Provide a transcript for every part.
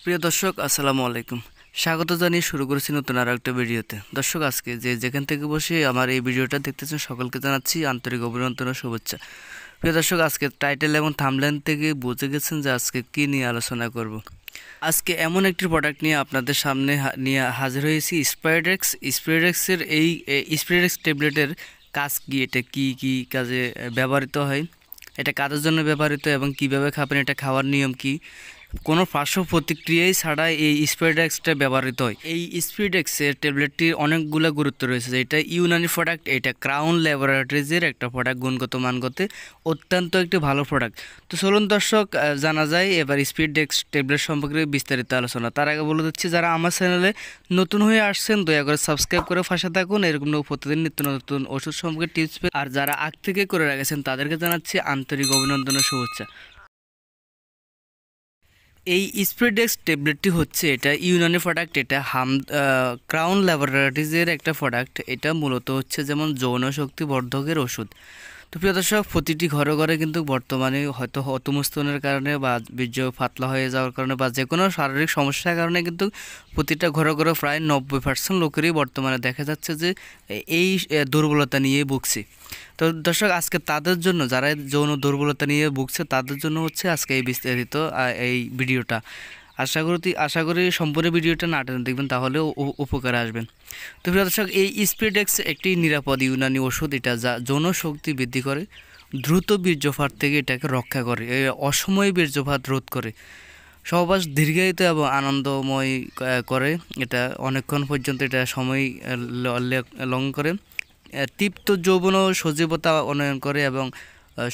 প্রিয় দর্শক আসসালামু আলাইকুম। স্বাগত জানিয়ে শুরু করেছি নতুন আরও একটা ভিডিওতে। দর্শক, আজকে যেখান থেকে বসে আমার এই ভিডিওটা দেখতেছেন সকলকে জানাচ্ছি আন্তরিক অভিনন্দন ও শুভেচ্ছা। প্রিয় দর্শক, আজকে টাইটেল এবং থাম্বনেল থেকে বুঝে গেছেন যে আজকে কী নিয়ে আলোচনা করব। আজকে এমন একটি প্রোডাক্ট নিয়ে আপনাদের সামনে নিয়ে হাজির হয়েছি, স্পিরিডেক্স। স্পিরিডেক্সের এই স্পিরিডেক্স ট্যাবলেটের কাজ কী, এটা কী কাজে ব্যবহৃত হয়, এটা কাদের জন্য ব্যবহৃত এবং কিভাবে খাবেন, এটা খাওয়ার নিয়ম কী, কোনো পার্শ্ব প্রতিক্রিয়াই ছাড়া এই স্পিরিডেক্সটা ব্যবহৃত হয়। এই স্পিরিডেক্সের ট্যাবলেটটির অনেকগুলো গুরুত্ব রয়েছে। এটা ইউনানি প্রোডাক্ট, এটা ক্রাউন ল্যাবরেটরিজের একটা প্রোডাক্ট, গুণগত মানগতে অত্যন্ত একটি ভালো প্রোডাক্ট। তো চলুন দর্শক, জানা যায় এবার স্পিরিডেক্স ট্যাবলেট সম্পর্কে বিস্তারিত আলোচনা। তার আগে বলে দিচ্ছি, যারা আমার চ্যানেলে নতুন হয়ে আসছেন দয়া করে সাবস্ক্রাইব করে পাশে থাকুন, এরকম প্রতিদিন নিত্য নতুন ওষুধ সম্পর্কে টিপস পেয়ে। আর যারা আগ থেকে করে রাখেছেন তাদেরকে জানাচ্ছি আন্তরিক অভিনন্দন ও শুভেচ্ছা। এই স্পিরিডেক্স ট্যাবলেটটি হচ্ছে এটা ইউনানি প্রোডাক্ট, এটা ক্রাউন ল্যাবরেটরিজের একটা প্রোডাক্ট। এটা মূলত হচ্ছে যেমন যৌন শক্তি বর্ধকের ওষুধ। তো প্রিয় দর্শক, প্রতিটি ঘরে ঘরে কিন্তু বর্তমানে হয়তো অতুমস্তনের কারণে বা বীর্য পাতলা হয়ে যাওয়ার কারণে বা যে কোনো শারীরিক সমস্যার কারণে কিন্তু প্রতিটা ঘরে ঘরে প্রায় 90% লোকেরই বর্তমানে দেখা যাচ্ছে যে এই দুর্বলতা নিয়ে ভুগছে। তো দর্শক, আজকে তাদের জন্য, যারা যৌন দুর্বলতা নিয়ে ভুগছে তাদের জন্য হচ্ছে আজকে এই বিস্তারিত এই ভিডিওটা। আশা করি সম্পূর্ণ ভিডিওটা না টেনে দেখবেন, তাহলে উপকারে আসবেন। তো প্রিয় দর্শক, এই স্পিরিডেক্স একটি নিরাপদ ইউনানি ওষুধ, এটা যা যৌন শক্তি বৃদ্ধি করে, দ্রুত বীর্যপাত থেকে এটাকে রক্ষা করে, অসময়ে বীর্যপাত রোধ করে, সহবাস দীর্ঘায়িত এবং আনন্দময় করে, এটা অনেকক্ষণ পর্যন্ত এটা সময় লঙ্ঘন করে, তৃপ্ত যৌবন ও সজীবতা উন্নয়ন করে এবং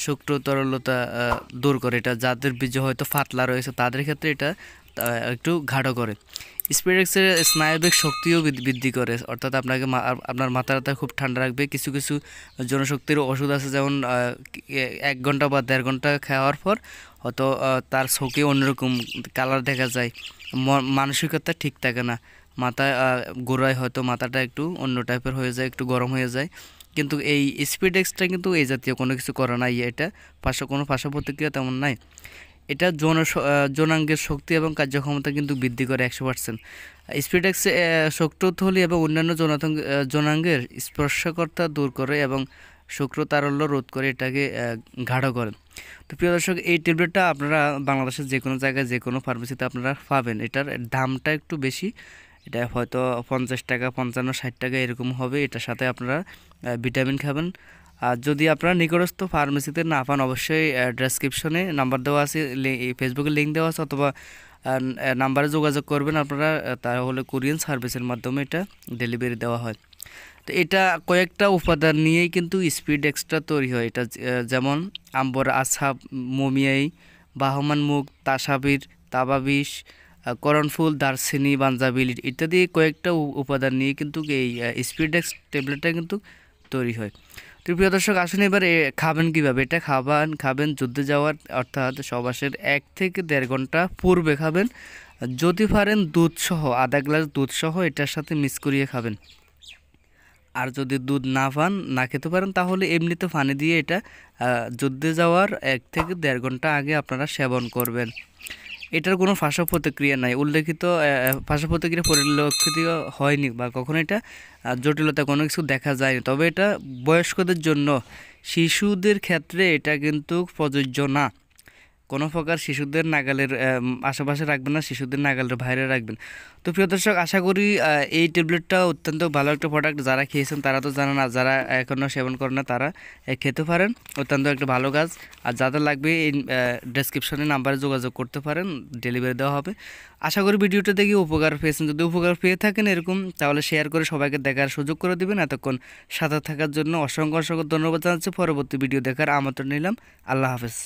শুক্র তরলতা দূর করে। এটা যাদের বীর্য হয়তো ফাতলা রয়েছে তাদের ক্ষেত্রে এটা একটু গাঢ় করে। স্পিরিডেক্সের স্নায়বিক শক্তিও বৃদ্ধি করে, অর্থাৎ আপনার মাথা খুব ঠান্ডা রাখবে। কিছু কিছু জনশক্তির ওষুধ আছে, যেমন 1 ঘন্টা বা 1.5 ঘন্টা খাওয়ার পর হয়তো তার চোখে অন্যরকম কালার দেখা যায়, মানসিকতা ঠিক থাকে না, মাথায় গোড়ায় হয়তো মাথাটা একটু অন্য টাইপের হয়ে যায়, একটু গরম হয়ে যায়। কিন্তু এই স্পিরিডেক্সটা কিন্তু এই জাতীয় কোনো কিছু করে নাই, এটা কোনো পার্শ্ব প্রতিক্রিয়া তেমন নাই। এটা যৌনাঙ্গের শক্তি এবং কার্যক্ষমতা কিন্তু বৃদ্ধি করে 100%। স্পিরিডেক্স শক্তথলি এবং অন্যান্য যৌনাঙ্গের স্পর্শকর্তা দূর করে এবং শুক্রতারল্য রোধ করে, এটাকে গাঢ় করে। তো প্রিয় দর্শক, এই ট্যাবলেটটা আপনারা বাংলাদেশের যে কোনো জায়গায় যে কোনো ফার্মেসিতে আপনারা পাবেন। এটার দামটা একটু বেশি, এটা হয়তো 50 টাকা, 55-60 টাকা এরকম হবে। এটার সাথে আপনারা ভিটামিন খাবেন। আর যদি আপনারা নিকটস্থ ফার্মেসিতে না পান, অবশ্যই ডেসক্রিপশনে নাম্বার দেওয়া আছে, ফেসবুকে লিঙ্ক দেওয়া আছে, অথবা নাম্বারে যোগাযোগ করবেন আপনারা, তাহলে কুরিয়ার সার্ভিসের মাধ্যমে এটা ডেলিভারি দেওয়া হয়। তো এটা কয়েকটা উপাদান নিয়েই কিন্তু স্পিরিডেক্সটা তৈরি হয়। এটা যেমন আম্বর, আছাব, মমিয়াই, বাহমান মুগ, তাসাবির, তাবাবিষ, করণফুল, দারচিনি, বাঞ্জাবিল ইত্যাদি কয়েকটা উপাদান নিয়ে কিন্তু এই স্পিরিডেক্স ট্যাবলেটটা কিন্তু তৈরি হয়। তো প্রিয় দর্শক, আসুন এবার খাবেন কীভাবে। এটা খাবেন যুদ্ধে যাওয়ার, অর্থাৎ সহবাসের 1 থেকে 1.5 ঘন্টা পূর্বে খাবেন। যদি পারেন দুধসহ, আধা গ্লাস দুধসহ এটার সাথে মিক্স করিয়ে খাবেন। আর যদি দুধ না খেতে পারেন, তাহলে এমনিতে পানি দিয়ে এটা যুদ্ধে যাওয়ার 1 থেকে 1.5 ঘন্টা আগে আপনারা সেবন করবেন। এটার কোনো পার্শ্ব প্রতিক্রিয়া নাই, উল্লেখিত পার্শ্ব প্রতিক্রিয়া পরিলক্ষিত হয়নি বা কখনো এটা জটিলতা কোনো কিছু দেখা যায়নি। তবে এটা বয়স্কদের জন্য, শিশুদের ক্ষেত্রে এটা কিন্তু প্রযোজ্য না। কোনো প্রকার শিশুদের নাগালের আশেপাশে রাখবেন না, শিশুদের নাগালের বাইরে রাখবেন। তো প্রিয় দর্শক, আশা করি এই ট্যাবলেটটা অত্যন্ত ভালো একটা প্রোডাক্ট। যারা খেয়েছেন তারা তো জানেন, আর যারা এখনও সেবন করেন না তারা খেতে পারেন, অত্যন্ত একটা ভালো কাজ। আর যাদের লাগবে এই ডেসক্রিপশনে নাম্বারে যোগাযোগ করতে পারেন, ডেলিভারি দেওয়া হবে। আশা করি ভিডিওটা দেখে উপকার পেয়েছেন। যদি উপকার পেয়ে থাকেন এরকম, তাহলে শেয়ার করে সবাইকে দেখার সুযোগ করে দেবেন। এতক্ষণ সাথে থাকার জন্য অসংখ্য ধন্যবাদ জানাচ্ছি। পরবর্তী ভিডিও দেখার আমন্ত্রণ নিলাম। আল্লাহ হাফেজ।